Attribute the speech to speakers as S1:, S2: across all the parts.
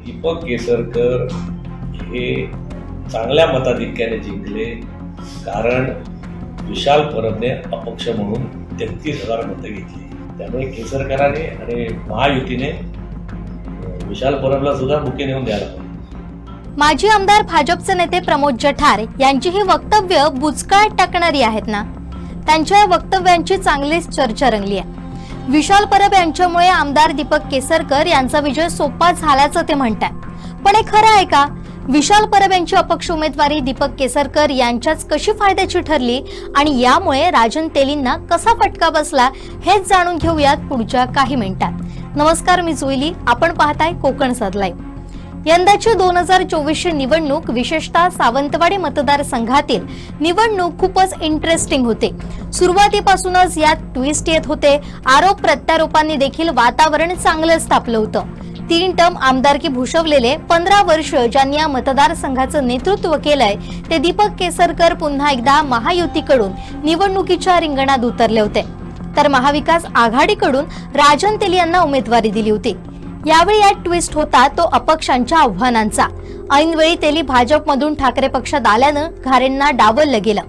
S1: दीपक केसरकर हे चांगल्या मताधिक्याने जिंकले, कारण विशाल परबने अपक्ष म्हणून 33,000 मतं घेतली. त्यामुळे केसरकरांनी आणि महायुतीने विशाल परबला सुद्धा बुके नेऊन द्यायला पाहिजे.
S2: माजी आमदार भाजपचे नेते प्रमोद जठार यांची ही वक्तव्य बुचकळ्यात टाकणारी आहेत ना. त्यांच्या या वक्तव्यांची चांगलीच चर्चा रंगली आहे. विशाल परब यांच्यामुळे आमदार दीपक केसरकर यांचा विजय सोपा झाल्याचं ते म्हणतात. पण हे खरं आहे का? विशाल परब यांची अपक्ष उमेदवारी दीपक केसरकर यांच्याच कशी फायद्याची ठरली आणि यामुळे राजन तेलींना कसा फटका बसला हेच जाणून घेऊयात पुढच्या काही मिनिटात. नमस्कार, मी जुईली. आपण पाहताय कोकण साद लाईव्ह. यंदाची 2024 निवडणूक विशेषतः सावंतवाडी मतदारसंघातील निवडणूक खूपच इंटरेस्टिंग होते. सुरुवातीपासूनच यात ट्विस्ट येत होते. आरोप प्रत्यारोपांनी देखील वातावरण चांगलंच तापलं होतं. 3 टर्म आमदारकी भूषवलेले 15 वर्ष ज्यांनी या मतदारसंघाचं नेतृत्व केलंय ते दीपक केसरकर पुन्हा एकदा महायुतीकडून निवडणुकीच्या रिंगणात उतरले होते. तर महाविकास आघाडीकडून राजन तेली यांना उमेदवारी दिली होती. यावेळी यात ट्विस्ट होता तो अपक्षांच्या आव्हानांचा. ऐनवेळी तेली भाजपमधून ठाकरे पक्षात आल्यानं घारेंना डावललं गेलं.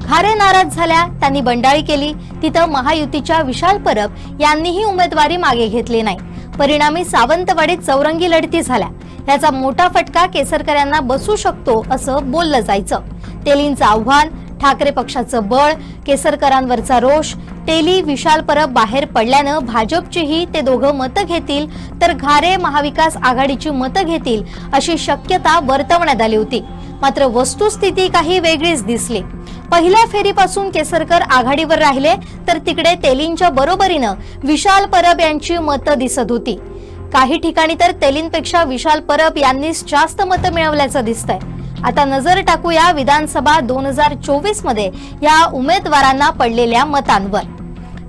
S2: घारे नाराज झाल्या, त्यांनी बंडाळी केली. तिथं महायुतीच्या विशाल परब यांनीही उमेदवारी मागे घेतली नाही. परिणामी सावंतवाडीत चौरंगी लढती झाल्या. याचा मोठा फटका केसरकर यांना बसू शकतो असं बोललं जायचं. तेलींचं आव्हान, ठाकरे पक्षाचं बळ, केसरकरांवरचा रोष. तेली विशाल परब बाहेर पडल्यानं भाजपचीही ते दोघं मतं घेतील तर घारे महाविकास आघाडीची मतं घेतील अशी शक्यता वर्तवण्यात आली होती. मात्र वस्तुस्थिती काही वेगळीच दिसली. पहिल्या फेरीपासून केसरकर आघाडीवर राहिले तर तिकडे तेलींच्या बरोबरीनं विशाल परब यांची मतं दिसत होती. काही ठिकाणी तर तेलींपेक्षा विशाल परब यांनीच जास्त मतं मिळवल्याचं दिसतंय. आता नजर टाकूया विधानसभा 2024 मध्ये या उमेदवारांना पडलेल्या मतांवर.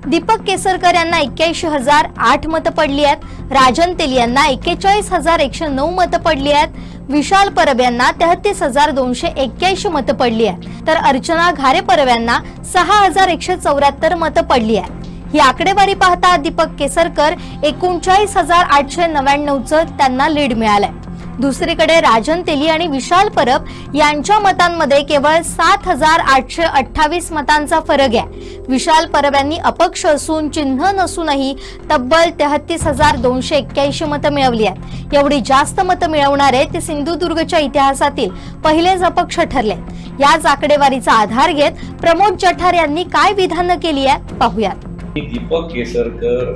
S2: दीपक केसरकर यांना 81,008 मतं पडली आहेत. राजन तेली यांना 41,109 मतं पडली आहेत. विशाल परब यांना 33,281 मतं पडली आहेत. तर अर्चना घारे परब यांना 6,174 मतं पडली आहेत. ही आकडेवारी पाहता दीपक केसरकर 39,899चं त्यांना लीड मिळालंय. दुसरीकडे राजन तेली आणि विशाल परब यांच्या मतांमध्ये केवळ 7,828 मतांचा फरक आहे. विशाल परब यांनी अपक्ष असून चिन्ह नसूनही तब्बल 33,281 मतं मिळवली आहेत. एवढी जास्त मतं मिळवणारे ते सिंधुदुर्गच्या इतिहासातील पहिलेच अपक्ष ठरले. याच आकडेवारीचा आधार घेत प्रमोद जठार यांनी काय विधानं केली आहेत पाहूयात.
S1: दीपक केसरकर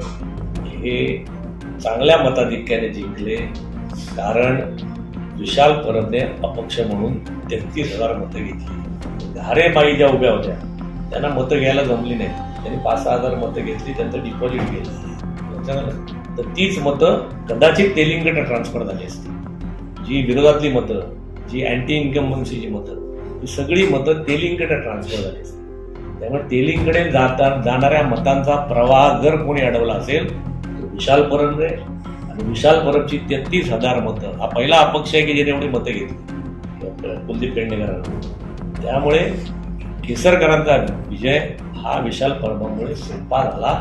S1: हे चांगल्या मताधिक्याने जिंकले, कारण विशाल परबने अपक्ष म्हणून 33,000 मतं घेतली. घारेबाई ज्या उभ्या होत्या त्यांना मतं घ्यायला जमली नाही. त्यांनी 5,000 मतं घेतली, त्यांचं डिपॉझिट गेलं. तर तीच मतं कदाचित तेलींकडे ट्रान्सफर झाली असती. जी विरोधातली मतं, जी अँटी इन्कम्बन्सीची मतं, ही सगळी मतं तेलींकडे ट्रान्सफर झाली असती. त्यामुळे तेलींकडे जाणाऱ्या मतांचा प्रवाह जर कोणी अडवला असेल तर विशाल परबने. विशाल परबची 33,000 मतं, हा पहिला अपक्ष आहे की ज्याने एवढी मतं घेतली कुलदीप पेडणेकरांना. त्यामुळे केसरकरांचा विजय हा विशाल परबामुळे सोपा झाला.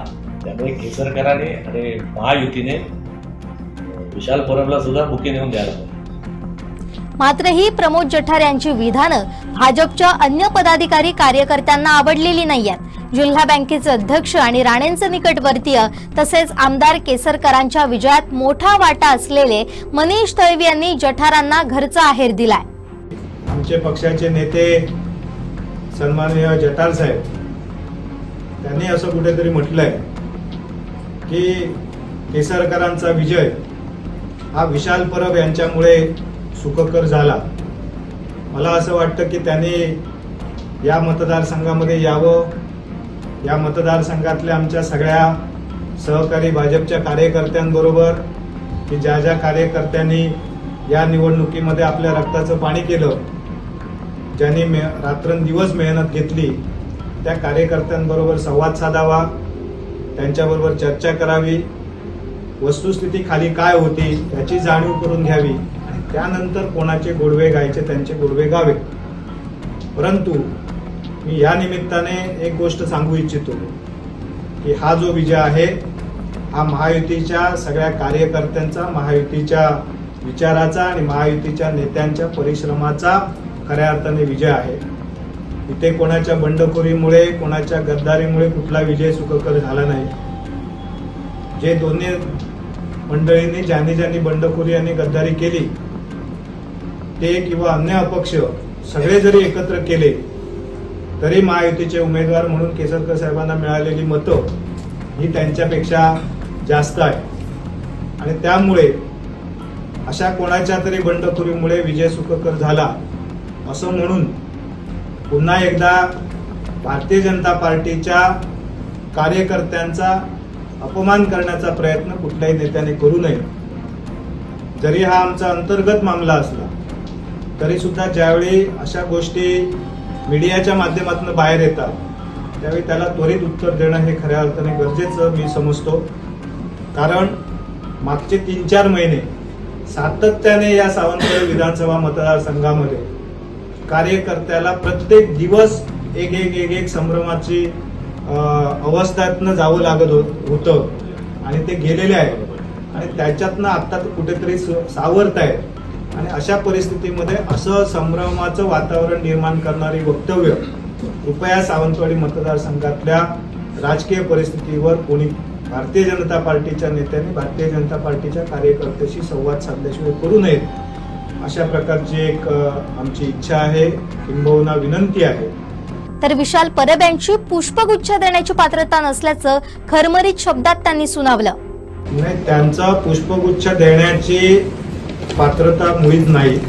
S1: त्यामुळे केसरकरांनी आणि महायुतीने विशाल परबला सुद्धा बुके नेऊन द्यायला पाहिजे.
S2: मात्र ही प्रमोद जठार यांची विधानं भाजपच्या अन्य पदाधिकारी कार्यकर्त्यांना आवडलेली नाहीयेत. जिल्हा बँकेचे अध्यक्ष आणि राणेंचे निकटवर्तीय तसेच आमदार केसरकरांच्या विजयात मोठा वाटा असलेले मनीष तळवी यांनी जठारांना घरचा आहेर दिलाय.
S3: आमचे पक्षाचे नेते सन्माननीय जठार साहेब त्यांनी असं कुठेतरी म्हटलंय की केसरकरांचा विजय हा विशाल परब यांच्यामुळे सुखकर झाला. मला असं वाटतं की त्यांनी या मतदारसंघामध्ये यावं. या मतदारसंघातल्या आमच्या सगळ्या सहकारी भाजपच्या कार्यकर्त्यांबरोबर की ज्या ज्या कार्यकर्त्यांनी या निवडणुकीमध्ये आपल्या रक्ताचं पाणी केलं, ज्यांनी रात्रंदिवस मेहनत घेतली, त्या कार्यकर्त्यांबरोबर संवाद साधावा, त्यांच्याबरोबर चर्चा करावी, वस्तुस्थिती खाली काय होती याची जाणीव करून घ्यावी आणि त्यानंतर कोणाचे गोडवे गायचे त्यांचे गोडवे गावे. परंतु मी या निमित्ताने एक गोष्ट सांगू इच्छितो की हा जो विजय आहे हा महायुतीच्या सगळ्या कार्यकर्त्यांचा, महायुतीच्या विचाराचा आणि महायुतीच्या नेत्यांच्या परिश्रमाचा खऱ्या अर्थाने विजय आहे. इथे कोणाच्या बंडखोरीमुळे, कोणाच्या गद्दारीमुळे कुठला विजय सुखकर झाला नाही. जे दोन्ही मंडळींनी ज्यांनी बंडखोरी आणि गद्दारी केली ते किंवा अन्य अपक्ष सगळे जरी एकत्र केले तरी महायुतीचे उमेदवार म्हणून केसरकर साहेबांना मिळालेली मतं ही त्यांच्यापेक्षा जास्त आहे. आणि त्यामुळे अशा कोणाच्या तरी बंडखोरीमुळे विजय सुखकर झाला असं म्हणून पुन्हा एकदा भारतीय जनता पार्टीच्या कार्यकर्त्यांचा अपमान करण्याचा प्रयत्न कुठल्याही नेत्याने करू नये. जरी हा आमचा अंतर्गत मामला असला तरी सुद्धा ज्यावेळी अशा गोष्टी मीडियाच्या माध्यमातून बाहेर येतात त्यावेळी त्याला त्वरित उत्तर देणं हे खऱ्या अर्थाने गरजेचं मी समजतो. कारण मागचे 3-4 महिने सातत्याने या सावंतवाडी विधानसभा मतदारसंघामध्ये कार्यकर्त्याला प्रत्येक दिवस एक संभ्रमाची अवस्थेतनं जावं लागत होतं आणि ते गेलेले आहेत आणि त्याच्यातनं आता कुठेतरी सावरत आहेत. आणि अशा परिस्थितीमध्ये असं संभ्रमाचं वातावरण निर्माण करणारी वक्तव्य कृपया सावंतवाडी मतदारसंघातल्या राजकीय परिस्थितीवर कोणी भारतीय जनता पार्टीच्या नेत्यांनी भारतीय जनता पार्टीच्या कार्यकर्त्याशी संवाद साधल्याशिवाय करू नयेत, अशा प्रकारची एक आमची इच्छा आहे, किंबहुना विनंती आहे.
S2: तर विशाल परब यांची पुष्पगुच्छ देण्याची पात्रता नसल्याचं खरमरीत शब्दात त्यांनी सुनावलं.
S3: नाही, त्यांचा पुष्पगुच्छ देण्याची पात्रता मुळीच नाही.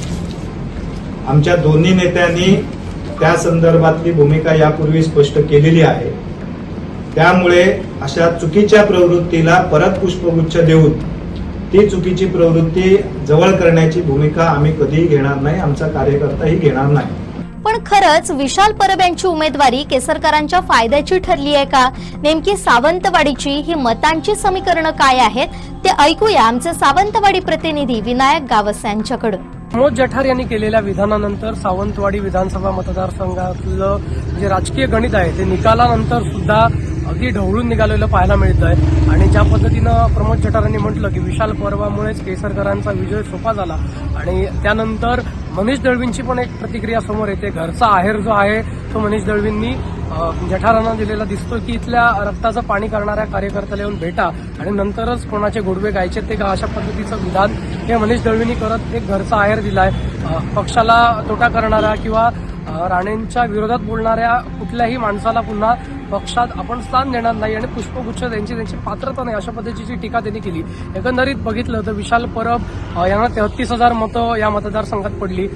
S3: आमच्या दोन्ही नेत्यांनी त्या संदर्भातली भूमिका यापूर्वी स्पष्ट केलेली आहे. त्यामुळे अशा चुकीच्या प्रवृत्तीला परत पुष्पगुच्छ देऊन ती चुकीची प्रवृत्ती जवळ करण्याची भूमिका आम्ही कधीही घेणार नाही, आमचा कार्यकर्ताही घेणार नाही.
S2: पण खरंच विशाल परब यांची उमेदवारी केसरकरांच्या फायद्याची ठरली आहे का? नेमकी सावंतवाडीची ही मतांची समीकरणं काय आहेत ते ऐकूया आमचे सावंतवाडी प्रतिनिधी विनायक गावस यांच्याकडून.
S4: प्रमोद जठार यांनी केलेल्या विधानानंतर सावंतवाडी विधानसभा मतदारसंघातलं जे राजकीय गणित आहे ते निकालानंतर सुद्धा अगदी ढवळून निघालेलं पाहायला मिळत आहे. आणि ज्या पद्धतीनं प्रमोद जठार यांनी म्हटलं की विशाल परबामुळेच केसरकरांचा विजय सोपा झाला आणि त्यानंतर मनीष दळवींची पण एक प्रतिक्रिया समोर येते. घरचा आहेर जो आहे तो मनीष दळवींनी जठारांना दिलेला दिसतो की इथल्या रक्ताचं पाणी करणाऱ्या कार्यकर्त्याला येऊन भेटा आणि नंतरच कोणाचे गोडवे गायचे ते का, अशा पद्धतीचं विधान हे मनीष दळवींनी करत एक घरचा आहेर दिलाय. पक्षाला तोटा करणारा किंवा राणेंच्या विरोधात बोलणाऱ्या कुठल्याही माणसाला पुन्हा पक्षात आपण स्थान देणार नाही आणि पुष्पगुच्छ त्यांची पात्रता नाही, अशा पद्धतीची टीका त्यांनी केली. एकंदरीत बघितलं तर विशाल परब यांना 33,000 मतं या मतदारसंघात पडली.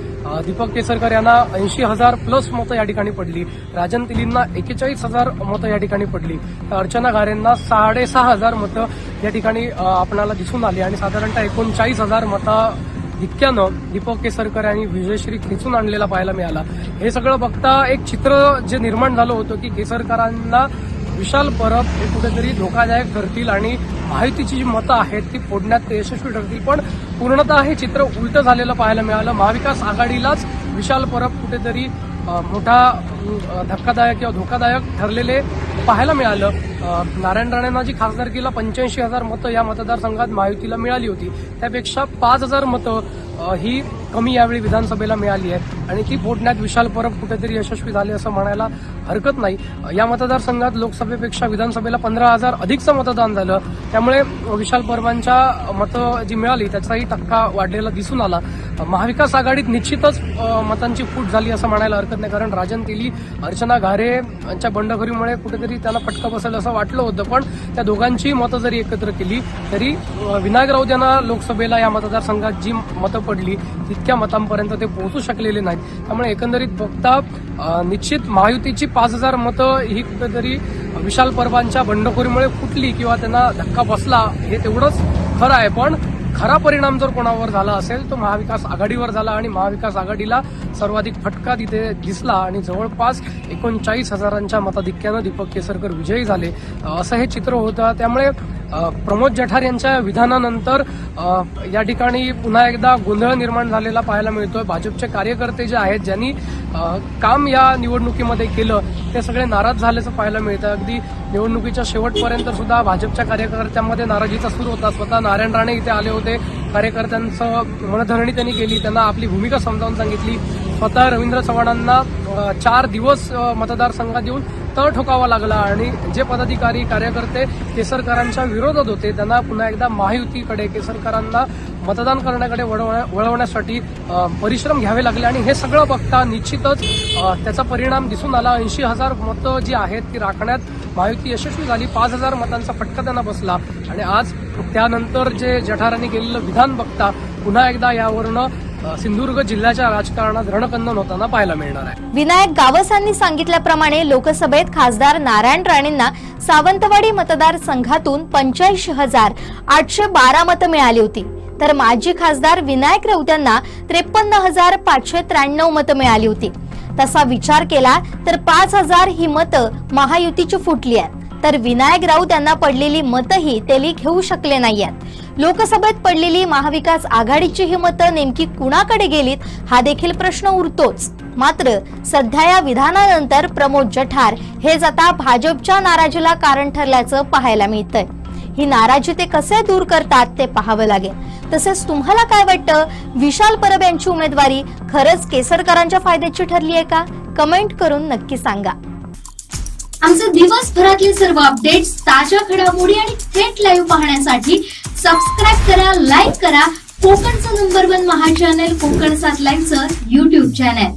S4: दीपक केसरकर यांना 80,000 प्लस मतं या ठिकाणी पडली. राजन तिलींना 41,000 मतं या ठिकाणी पडली. तर अर्चना घारेंना 6,500 मतं या ठिकाणी आपल्याला दिसून आली आणि साधारणतः 39,000 मतं इतक्यानं दीपक केसरकर यांनी विजयश्री खेचून आणलेला पाहायला मिळाला. हे सगळं बघता एक चित्र जे निर्माण झालं होतं की केसरकरांना विशाल परब हे कुठेतरी धोकादायक ठरतील आणि महायुतीची जी मतं आहेत ती फोडण्यात ते यशस्वी ठरतील. पण पूर्णतः हे चित्र उलटं झालेलं पाहायला मिळालं. महाविकास आघाडीलाच विशाल परब कुठेतरी मोठा धक्कादायक किंवा धोकादायक ठरलेले पाहायला मिळालं. नारायण राणेंना जी खासदारकीला 85,000 मतं या मतदारसंघात महायुतीला मिळाली होती त्यापेक्षा 5,000 मतं ही कमी यावेळी विधानसभेला मिळाली आहे आणि ती फोडण्यात विशाल परब कुठेतरी यशस्वी झाले असं म्हणायला हरकत नाही. या मतदारसंघात लोकसभेपेक्षा विधानसभेला 15,000 अधिकचं मतदान झालं. त्यामुळे विशाल परबांच्या मतं जी मिळाली त्याचाही टक्का वाढलेला दिसून आला. महाविकास आघाडीत निश्चितच मतांची फूट झाली असं म्हणायला हरकत नाही, कारण राजन तेली, अर्चना घारे यांच्या बंडखोरीमुळे कुठेतरी त्यांना फटका बसेल असं वाटलं होतं. पण त्या दोघांची मतं जरी एकत्र केली तरी विनायक राऊत यांना लोकसभेला या मतदारसंघात जी मतं पडली तितक्या मतांपर्यंत ते पोहोचू शकलेले नाहीत. त्यामुळे एकंदरीत बघता निश्चित महायुतीची 5,000 मतं ही कुठेतरी विशाल परबांच्या बंडखोरीमुळे फुटली किंवा त्यांना धक्का बसला हे तेवढंच खरं आहे. पण खरा परिणाम जर कोणावर झाला असेल तो महाविकास आघाडीवर झाला आणि महाविकास आघाडीला सर्वाधिक फटका तिथे दिसला आणि जवळपास 39,000 मताधिक्यानं दीपक केसरकर विजयी झाले असं हे चित्र होतं. त्यामुळे प्रमोद जठार यांच्या विधानानंतर या ठिकाणी पुन्हा एकदा गोंधळ निर्माण झालेला पाहायला मिळतोय. भाजपचे कार्यकर्ते जे आहेत ज्यांनी काम या निवडणुकीमध्ये केलं ते सगळे नाराज झाल्याचं पाहायला मिळतं. अगदी निवडणुकीच्या शेवटपर्यंत सुद्धा भाजपच्या कार्यकर्त्यांमध्ये नाराजीचा सूर होता. स्वतः नारायण राणे इथे आले होते, कार्यकर्त्यांचं मनधरणी त्यांनी केली, त्यांना आपली भूमिका समजावून सांगितली. स्वतः रवींद्र चव्हाणांना 4 दिवस मतदारसंघात येऊन तळ ठोकावा लागला आणि जे पदाधिकारी कार्यकर्ते केसरकरांच्या विरोधात होते त्यांना पुन्हा एकदा महायुतीकडे केसरकरांना मतदान करण्याकडे वळवण्यासाठी परिश्रम घ्यावे लागले. आणि हे सगळं बघता निश्चितच त्याचा परिणाम दिसून आला. 80,000 मतं जी आहेत ती राखण्यात महायुती यशस्वी झाली. 5,000 मतांचा फटका त्यांना बसला. आणि आज त्यानंतर जे जठारांनी केलेलं विधान बघता पुन्हा एकदा यावरनं सिंधुदुर्ग जिल्ह्याच्या राजकारणात रणकंदन होताना पाहायला मिळणार आहे.
S2: विनायक गावसांनी सांगितल्याप्रमाणे लोकसभेत खासदार नारायण राणेंना सावंतवाडी मतदारसंघातून 85,812 मतं मिळाली होती, तर माजी खासदार विनायक राऊत यांना 53,593 मतं मिळाली होती. तसा विचार केला तर 5,000 ही मतं महायुतीची फुटली आहेत, तर विनायक राऊत यांना पडलेली मतंही ते घेऊ शकले नाहीयेत. लोकसभेत पडलेली महाविकास आघाडीची ही मतं नेमकी कुणाकडे गेलीत हा देखील प्रश्न उरतोच. मात्र सध्या या विधानानंतर प्रमोद जठार हेच आता भाजपच्या नाराजीला कारण ठरल्याचं पाहायला मिळतंय. ही नाराजी ते कसे दूर करतात ते पाहावं लागेल. तसेच तुम्हाला काय वाटतं, विशाल परब यांची उमेदवारी खरंच केसरकरांच्या फायद्याची ठरली आहे का? कमेंट करून नक्की सांगा.
S5: आमचे दिवसभरातले सर्व अपडेट्स, ताज्या घडामोडी आणि थेट लाईव्ह पाहण्यासाठी सबस्क्राईब करा, लाईक करा कोकणचं नंबर 1 महा चॅनल कोकण 7 लाईव्हचं YouTube चॅनल.